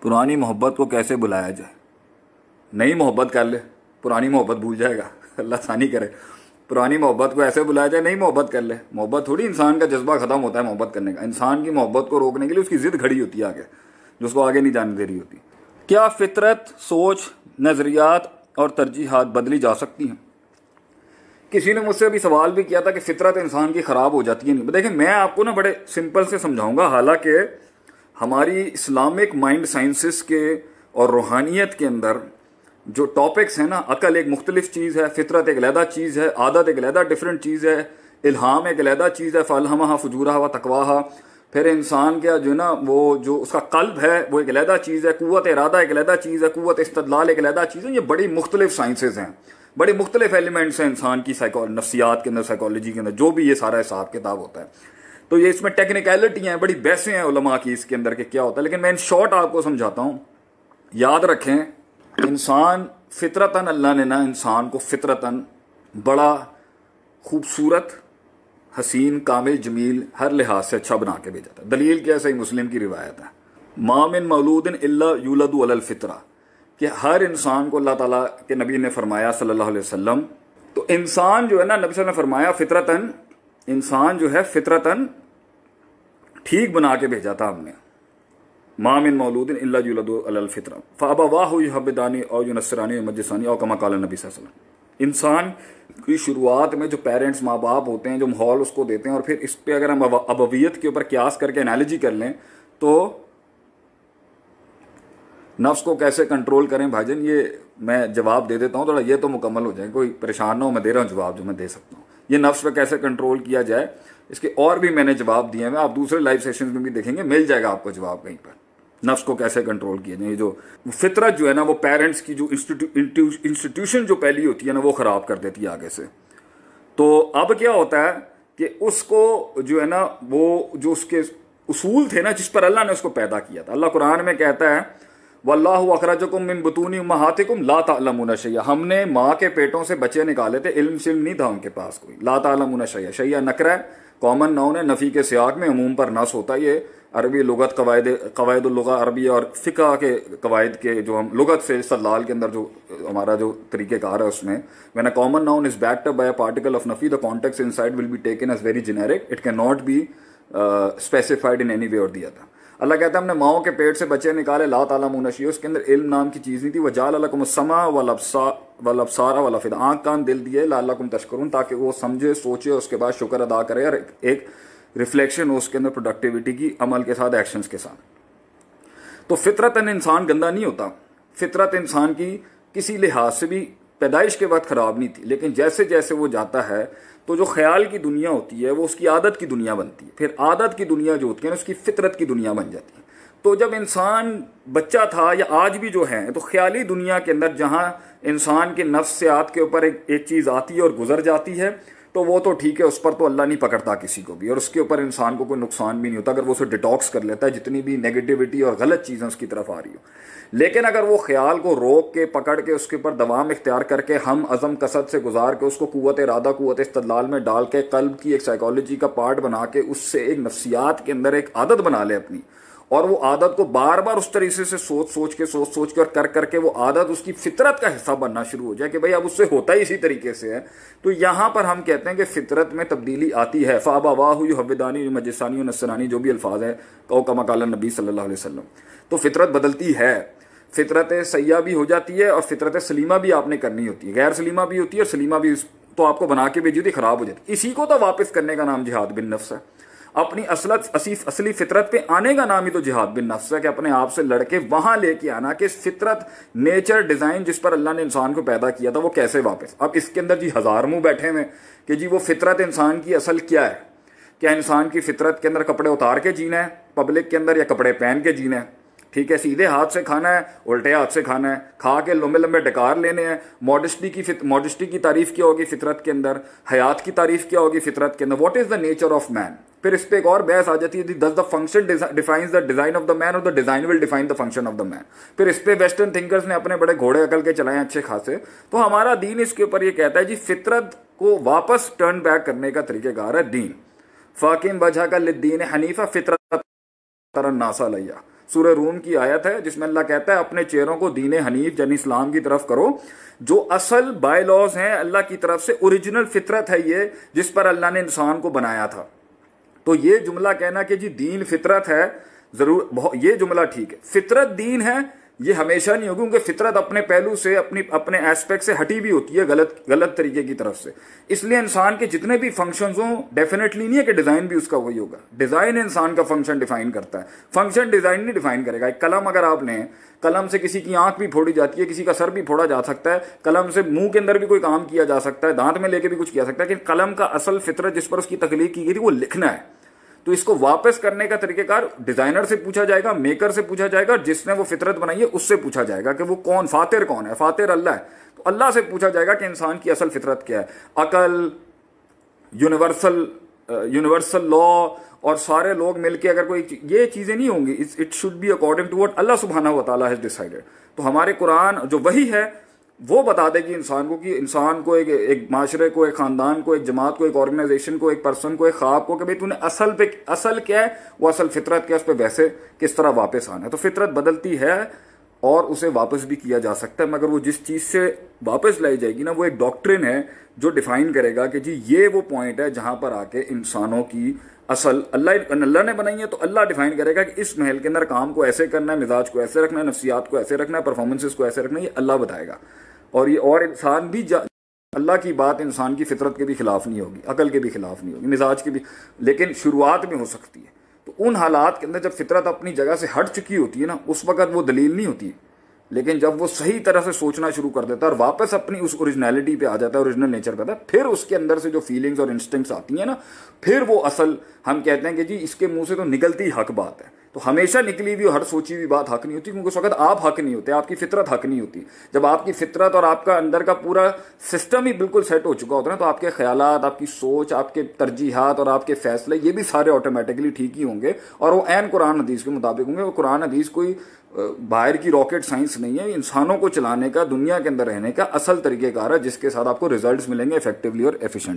पुरानी मोहब्बत को कैसे बुलाया जाए? नई मोहब्बत कर ले, पुरानी मोहब्बत भूल जाएगा। अल्लाह आसानी करे। पुरानी मोहब्बत को ऐसे बुलाया जाए, नई मोहब्बत कर ले। मोहब्बत थोड़ी इंसान का जज्बा खत्म होता है मोहब्बत करने का। इंसान की मोहब्बत को रोकने के लिए उसकी जिद खड़ी होती है आगे, जो उसको आगे नहीं जाने दे रही होती। क्या फितरत, सोच, नजरियात और तरजीहात बदली जा सकती हैं? किसी ने मुझसे अभी सवाल भी किया था कि फितरत इंसान की खराब हो जाती है नहीं। देखिए, मैं आपको ना बड़े सिंपल से समझाऊंगा। हालांकि हमारी इस्लामिक माइंड साइंसेस के और रूहानियत के अंदर जो टॉपिक्स हैं ना, अकल एक मुख्तलिफ चीज़ है, फितरत एक अलहदा चीज़ है, आदत एक अलहदा डिफरेंट चीज़ है, इल्हाम एक अलहदा चीज़ है, फलहमहा फजूरहा व तकवाहा। फिर इंसान का जो ना वो जो उसका कल्ब है वो एक अलहदा चीज़ है, कुव्वत इरादा एक अलहदा चीज़ है, कुव्वत इस्तदलाल एक अलहदा चीज़ है। ये बड़ी मुख्तलिफ साइंसेज हैं, बड़े मुख्तलिफ एलिमेंट्स हैं इंसान की नफ्सियात के अंदर, साइकोलॉजी के अंदर, जो भी ये सारा हिसाब किताब होता है। तो ये इसमें टेक्निकलिटी हैं, बड़ी बहसें हैं उलमा की इसके अंदर के क्या होता है। लेकिन मैं इन शॉर्ट आपको समझाता हूँ। याद रखें, इंसान फितरतन, अल्लाह ने ना इंसान को फितरतन बड़ा खूबसूरत, हसीन, कामिल, जमील, हर लिहाज से अच्छा बना के भेजा था। दलील क्या? सही मुस्लिम की रिवायत है, मा मिन मौलूदिन इल्ला यूलदु अलल फितरा, कि हर इंसान को अल्लाह ताला के नबी ने फरमाया सल्लल्लाहु अलैहि वसल्लम, तो इंसान जो है ना, नबी सल्लल्लाहु अलैहि वसल्लम ने फरमाया फितरतन, इंसान जो है फितरतन ठीक बना के भेजा था हमने। मा मिन मौलूदिन इल्ला यूलदु अलल फितरा फअबवाहु युहब्बिदानी औ युनस्सिरानी औ युमज्जिसानी औ कमा क़ाला नबी सल्लल्लाहु अलैहि वसल्लम। इंसान की शुरुआत में जो पेरेंट्स, माँ बाप होते हैं, जो माहौल उसको देते हैं, और फिर इस पे अगर हम अबवियत के ऊपर क्यास करके एनालॉजी कर लें तो नफ्स को कैसे कंट्रोल करें भाईजान, ये मैं जवाब दे देता हूँ थोड़ा, ये तो मुकम्मल हो जाए, कोई परेशान ना हो, मैं दे रहा हूँ जवाब जो मैं दे सकता हूँ। ये नफ्स पे कैसे कंट्रोल किया जाए, इसके और भी मैंने जवाब दिए हैं, आप दूसरे लाइव सेशंस में भी देखेंगे, मिल जाएगा आपको जवाब कहीं पर। नफ्स को कैसे कंट्रोल किया जाए, जो फितरत जो है ना, वो पेरेंट्स की जो इंस्टीट्यूशन जो पहली होती है ना, वो खराब कर देती है आगे से। तो अब क्या होता है कि उसको जो है ना, वो जो उसके उसूल थे ना, जिस पर अल्लाह ने उसको पैदा किया था, अल्लाह कुरान में कहता है वल्लाहु अखरजकुम मिन बुतूनी उम्महातिकुम ला तअलमूना शैया, हमने माँ के पेटों से बच्चे निकाले थे, इल्म शिल्म नहीं था उनके पास कोई। ला तअलमूना शैया, शैया नकरा है, कॉमन नाउन है, नफी के सियाक में अमूम पर नस होता है। ये अरबी लुगत कवायद लुगा अरबी और फ़िक़्ह के कवायद के जो हम लुगत से इस्तदलाल के अंदर जो हमारा जो तरीक़ेकार है उसमें, when a common noun is backed up by a particle of नफी the context inside will be taken as very generic, it can not be specified in any way और दी अदर। अल्लाह कहता है हमने माओ के पेट से बच्चे निकाले, ला तालमूना शैया, उसके अंदर इल्म नाम की चीज़ नहीं थी। वजाल लकुम समा वल अब्सारा वल अफिदा, आँख कान दिल दिए, लअल्लकुम तशकुरून, ताकि वो समझे, सोचे, उसके बाद शुक्र अदा करे, और एक रिफ्लेक्शन हो उसके अंदर प्रोडक्टिविटी की, अमल के साथ, एक्शंस के साथ। तो फितरतन इंसान गंदा नहीं होता। फितरत इंसान की किसी लिहाज से भी पैदाइश के वक्त खराब नहीं थी, लेकिन जैसे जैसे वो जाता है तो जो ख्याल की दुनिया होती है वो उसकी आदत की दुनिया बनती है, फिर आदत की दुनिया जो होती है ना उसकी फितरत की दुनिया बन जाती है। तो जब इंसान बच्चा था या आज भी जो है, तो ख्याली दुनिया के अंदर जहाँ इंसान के नफ्सियात के ऊपर एक चीज़ आती है और गुजर जाती है, तो वो तो ठीक है, उस पर तो अल्लाह नहीं पकड़ता किसी को भी, और उसके ऊपर इंसान को कोई नुकसान भी नहीं होता अगर वो उसे डिटॉक्स कर लेता है, जितनी भी नेगेटिविटी और गलत चीज़ें उसकी तरफ आ रही हो। लेकिन अगर वो ख्याल को रोक के, पकड़ के, उसके ऊपर दवाम इख्तियार करके, हम अज़म कसद से गुजार के, उसको कुव्वत इरादा, कुव्वत इस्तदलाल में डाल के, कल्ब की एक साइकोलॉजी का पार्ट बना के, उससे एक नफ्सियात के अंदर एक आदत बना ले अपनी, और वो आदत को बार बार उस तरीके से सोच सोच के और कर करके वो आदत उसकी फितरत का हिस्सा बनना शुरू हो जाए कि भाई अब उससे होता ही इसी तरीके से है, तो यहां पर हम कहते हैं कि फितरत में तब्दीली आती है। फ़अबवाहु युहव्विदानी युमज्जिसानी युनस्सिरानी, जो भी अल्फाज है, औ कमा क़ाला नबी सल्लल्लाहु अलैहि वसल्लम। तो फितरत बदलती है, फितरत सैया भी हो जाती है और फितरत सलीमा भी आपने करनी होती है, गैर सलीमा भी होती है और सलीमा भी तो आपको बना के भेजी होती, खराब हो जाती। इसी को तो वापस करने का नाम जिहाद बिन नफ्स है। अपनी असली फितरत पे आने का नाम ही तो जिहाद बिन नफ्स है, कि अपने आप से लड़के वहां लेके आना कि फितरत, नेचर, डिजाइन जिस पर अल्लाह ने इंसान को पैदा किया था वो कैसे वापस। अब इसके अंदर जी हजार मुंह बैठे हुए कि जी वो फितरत इंसान की असल क्या है। क्या इंसान की फितरत के अंदर कपड़े उतार के जीना है पब्लिक के अंदर, या कपड़े पहन के जीना है? ठीक है, सीधे हाथ से खाना है, उल्टे हाथ से खाना है, खा के लंबे लंबे डकार लेने हैं। मॉडेस्टी की तारीफ क्या होगी फितरत के अंदर, हयात की तारीफ क्या होगी फितरत के अंदर, what is the nature of man. फिर इस पे एक और बहस आ जाती है, does the function defines the design of the man और the design will define the function of the man. फिर इस पे वेस्टर्न थिंकर्स ने अपने बड़े घोड़े अकल के चलाए अच्छे खासे। तो हमारा दीन इसके ऊपर ये कहता है जी फितरत को वापस टर्न बैक करने का तरीकेकार है दीन। फाकिम वजह का लिद्दीन हनीफा फितरत तरन नासा लैया, सूरह रूम की आयत है जिसमें अल्लाह कहता है अपने चेहरों को दीन हनीफ यानी इस्लाम की तरफ करो, जो असल बायलॉज हैं अल्लाह की तरफ से, ओरिजिनल फितरत है ये जिस पर अल्लाह ने इंसान को बनाया था। तो ये जुमला कहना कि जी दीन फितरत है, जरूर ये जुमला ठीक है। फितरत दीन है ये हमेशा नहीं होगी, क्योंकि फितरत अपने पहलू से अपने एस्पेक्ट से हटी भी होती है गलत तरीके की तरफ से। इसलिए इंसान के जितने भी फंक्शंस हों, डेफिनेटली नहीं है कि डिजाइन भी उसका वही होगा। डिजाइन इंसान का फंक्शन डिफाइन करता है, फंक्शन डिजाइन नहीं डिफाइन करेगा। एक कलम अगर आप लें, कलम से किसी की आंख भी फोड़ी जाती है, किसी का सर भी फोड़ा जा सकता है, कलम से मुंह के अंदर भी कोई काम किया जा सकता है, दांत में लेके भी कुछ किया सकता है, लेकिन कलम का असल फितरत जिस पर उसकी तख्लीक की गई थी वो लिखना है। तो इसको वापस करने का तरीकेकार डिजाइनर से पूछा जाएगा, मेकर से पूछा जाएगा, जिसने वो फितरत बनाई है उससे पूछा जाएगा कि वो कौन, फातिर कौन है। फातिर अल्लाह है, तो अल्लाह से पूछा जाएगा कि इंसान की असल फितरत क्या है। अकल, यूनिवर्सल लॉ और सारे लोग मिलके अगर कोई ये चीजें नहीं होंगी, it should be according to what अल्लाह सुब्हानहू व तआला हैज डिसाइडेड। तो हमारे कुरान जो वही है वो बता देगी इंसान को कि इंसान को एक माशरे को, एक खानदान को, एक जमात को, एक ऑर्गेनाइजेशन को, एक पर्सन को, एक ख्वाब को कि भाई तूने असल क्या है, वो असल फितरत क्या है, उस पर वैसे किस तरह वापस आना है। तो फितरत बदलती है और उसे वापस भी किया जा सकता है, मगर वो जिस चीज से वापस लाई जाएगी ना, वो एक डॉक्ट्रिन है जो डिफाइन करेगा कि जी ये वो पॉइंट है जहां पर आके इंसानों की असल अल्लाह ने बनाई है। तो अल्लाह डिफाइन करेगा कि इस महल के अंदर काम को ऐसे करना है, मिजाज को ऐसे रखना है, नफ्सियात को ऐसे रखना है, परफॉर्मेंसेस को ऐसे रखना है, ये अल्लाह बताएगा। और ये और इंसान भी अल्लाह की बात इंसान की फितरत के भी खिलाफ नहीं होगी, अकल के भी खिलाफ नहीं होगी, मिजाज के भी, लेकिन शुरुआत में हो सकती है। तो उन हालात के अंदर जब फितरत अपनी जगह से हट चुकी होती है ना, उस वक्त वो दलील नहीं होती। लेकिन जब वो सही तरह से सोचना शुरू कर देता है और वापस अपनी उस ओरिजिनलिटी पे आ जाता है, ओरिजिनल नेचर पे आता है, फिर उसके अंदर से जो फीलिंग्स और इंस्टिंक्ट्स आती हैं ना, फिर वो असल, हम कहते हैं कि जी इसके मुंह से तो निकलती हक बात है। तो हमेशा निकली हुई हर सोची हुई बात हक नहीं होती, क्योंकि उस वक्त आप हक नहीं होते, आपकी फितरत हक नहीं होती। जब आपकी फितरत और आपका अंदर का पूरा सिस्टम ही बिल्कुल सेट हो चुका होता है ना, तो आपके ख्यालात, आपकी सोच, आपके तरजीहात और आपके फैसले ये भी सारे ऑटोमेटिकली ठीक ही होंगे और वो ऐन कुरान हदीस के मुताबिक होंगे। वो कुरान हदीस कोई बाहर की रॉकेट साइंस नहीं है, इंसानों को चलाने का, दुनिया के अंदर रहने का असल तरीकेकार है, जिसके साथ आपको रिजल्ट्स मिलेंगे इफेक्टिवली और एफिशिएंट।